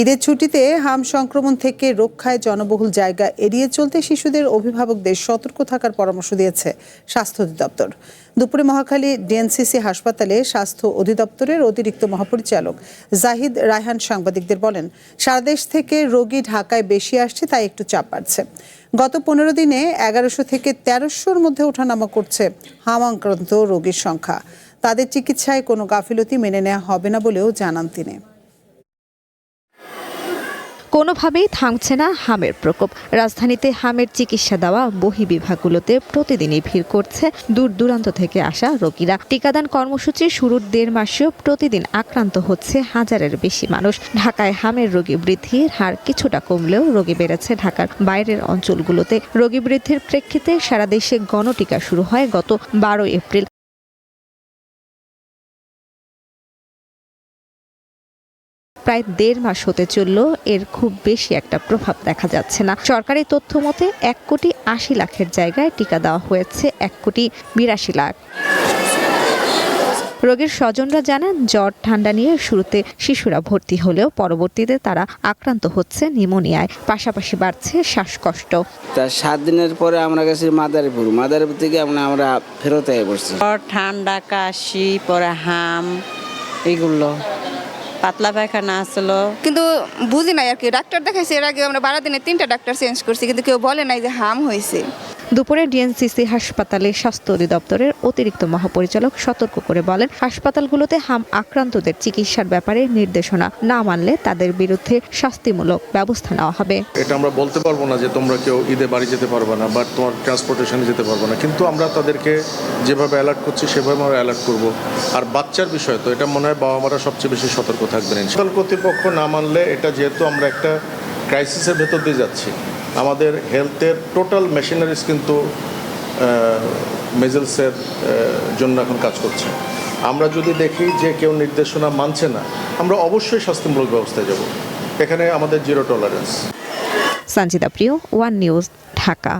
ঈদের ছুটিতে হাম সংক্রমণ থেকে রক্ষায় জনবহুল জায়গা এড়িয়ে চলতে শিশুদের অভিভাবকদের সতর্ক থাকার পরামর্শ দিয়েছে স্বাস্থ্য অধিদপ্তর। দুপুরে মহাখালী ডিএনসিসি হাসপাতালে স্বাস্থ্য অধিদপ্তরের অতিরিক্ত মহাপরিচালক জাহিদ রায়হান সাংবাদিকদের বলেন, সারা দেশ থেকে রোগী ঢাকায় বেশি আসছে, তাই একটু চাপ বাড়ছে। গত 15 দিনে 1100 থেকে 1300-র মধ্যে ওঠানামা করছে হাম আক্রান্ত রোগীর সংখ্যা। তাদের চিকিৎসায় কোনো গাফিলতি মেনে নেওয়া হবে না বলেও জানান তিনি। কোনোভাবেই থামছে না হামের প্রকোপ। রাজধানীতে হামের চিকিৎসা দেওয়া বহির্বিভাগগুলোতে প্রতিদিনই ভিড় করছে দূর দূরান্ত থেকে আসা রোগীরা। টিকাদান কর্মসূচি শুরুর 1.5 মাসেও প্রতিদিন আক্রান্ত হচ্ছে হাজারের বেশি মানুষ। ঢাকায় হামের রোগী বৃদ্ধির হার কিছুটা কমলেও রোগী বেড়েছে ঢাকার বাইরের অঞ্চলগুলোতে। রোগী বৃদ্ধির প্রেক্ষিতে সারা দেশে গণটিকা শুরু হয় গত 12 এপ্রিল। প্রায় 1.5 মাস হতে চলল, এর খুব বেশি একটা প্রভাব দেখা যাচ্ছে না। সরকারি তথ্য মতে 1,80,00,000-এর জায়গায় টিকা দেওয়া হয়েছে 1,82,00,000। রোগীর স্বজনরা জানান, জ্বর ঠান্ডা নিয়ে শুরুতে শিশুরা ভর্তি হলেও পরবর্তীতে তারা আক্রান্ত হচ্ছে নিউমোনিয়ায়। পাশাপাশি বাড়ছে শ্বাসকষ্ট। 7 দিনের পরে আমরা গেছি মাদারীপুর থেকে আমরা ফেরত হয়ে পড়ছি। জ্বর, ঠান্ডা, কাশি, পরে হাম, এগুলো পাতলা পায়খানা আসলো, কিন্তু বুঝি নাই আর কি। ডাক্তার দেখাইছি, এর আগে আমরা 12 দিনে 3টা ডাক্তার চেঞ্জ করছি, কিন্তু কেউ বলে নাই যে হাম হয়েছে। দুপুরে ডিএনসিসি হাসপাতালে স্বাস্থ্য অধিদপ্তরের অতিরিক্ত মহাপরিচালক সতর্ক করে বলেন, হাসপাতালগুলোতে হাম আক্রান্তদের চিকিৎসার ব্যাপারে নির্দেশনা না মানলে তাদের বিরুদ্ধে শাস্তিমূলক ব্যবস্থা নেওয়া হবে। এটা আমরা বলতে পারবো না যে তোমরা কেউ ঈদে বাড়ি যেতে পারবে না বা তোমার ট্রান্সপোর্টেশনে যেতে পারবে না, কিন্তু আমরা তাদেরকে যেভাবে অ্যালার্ট করছি সেভাবে আমরা অ্যালার্ট করব। আর বাচ্চার বিষয় তো এটা মনে হয় বাবা মারা সবচেয়ে বেশি সতর্ক থাকবেন। হাসপাতাল কর্তৃপক্ষ না মানলে, এটা যেহেতু আমরা একটা ক্রাইসিসের ভেতর দিয়ে যাচ্ছি, আমাদের হেলথের টোটাল মেশিনারিজ কিন্তু মেজেলসের জন্য এখন কাজ করছে। আমরা যদি দেখি যে কেউ নির্দেশনা মানছে না, আমরা অবশ্যই শাস্তিমূলক ব্যবস্থায় যাব। এখানে আমাদের জিরো টলারেন্স। সঞ্চিতা প্রিয়, ওয়ান নিউজ, ঢাকা।